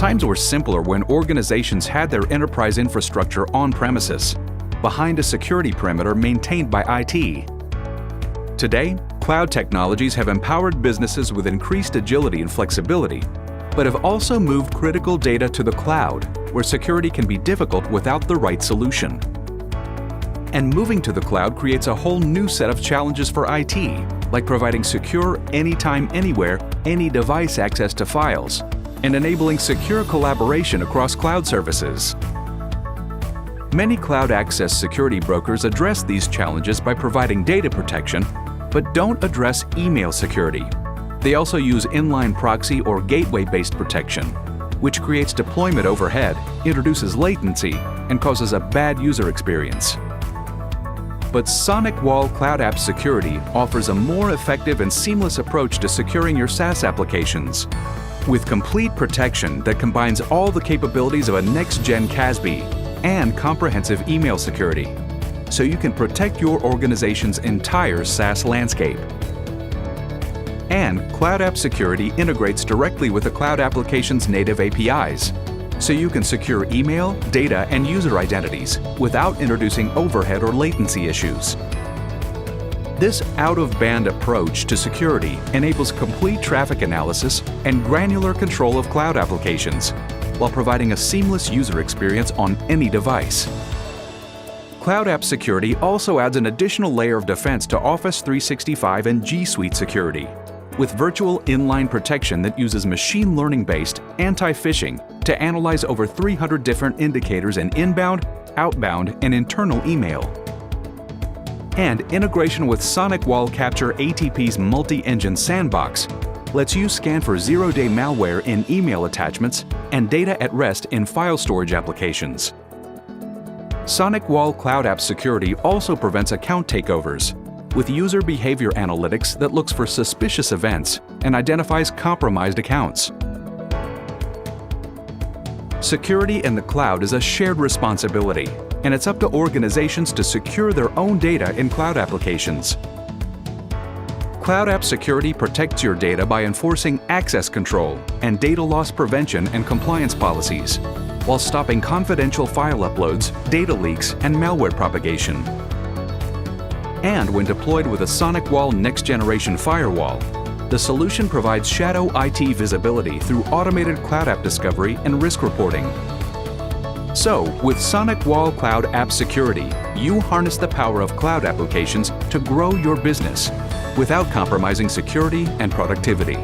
Times were simpler when organizations had their enterprise infrastructure on-premises, behind a security perimeter maintained by IT. Today, cloud technologies have empowered businesses with increased agility and flexibility, but have also moved critical data to the cloud, where security can be difficult without the right solution. And moving to the cloud creates a whole new set of challenges for IT, like providing secure anytime, anywhere, any device access to files, and enabling secure collaboration across cloud services. Many cloud access security brokers address these challenges by providing data protection, but don't address email security. They also use inline proxy or gateway-based protection, which creates deployment overhead, introduces latency, and causes a bad user experience. But SonicWall Cloud App Security offers a more effective and seamless approach to securing your SaaS applications, with complete protection that combines all the capabilities of a next-gen CASB and comprehensive email security, so you can protect your organization's entire SaaS landscape. And Cloud App Security integrates directly with the Cloud Applications' native APIs, so you can secure email, data, and user identities without introducing overhead or latency issues. This out-of-band approach to security enables complete traffic analysis and granular control of cloud applications, while providing a seamless user experience on any device. Cloud App Security also adds an additional layer of defense to Office 365 and G Suite security, with virtual inline protection that uses machine learning-based anti-phishing to analyze over 300 different indicators in inbound, outbound, and internal email. And integration with SonicWall Capture ATP's multi-engine sandbox lets you scan for zero-day malware in email attachments and data at rest in file storage applications. SonicWall Cloud App Security also prevents account takeovers, with user behavior analytics that looks for suspicious events and identifies compromised accounts. Security in the cloud is a shared responsibility, and it's up to organizations to secure their own data in cloud applications. Cloud App Security protects your data by enforcing access control and data loss prevention and compliance policies, while stopping confidential file uploads, data leaks, and malware propagation. And when deployed with a SonicWall next-generation firewall, the solution provides shadow IT visibility through automated cloud app discovery and risk reporting. So, with SonicWall Cloud App Security, you harness the power of cloud applications to grow your business without compromising security and productivity.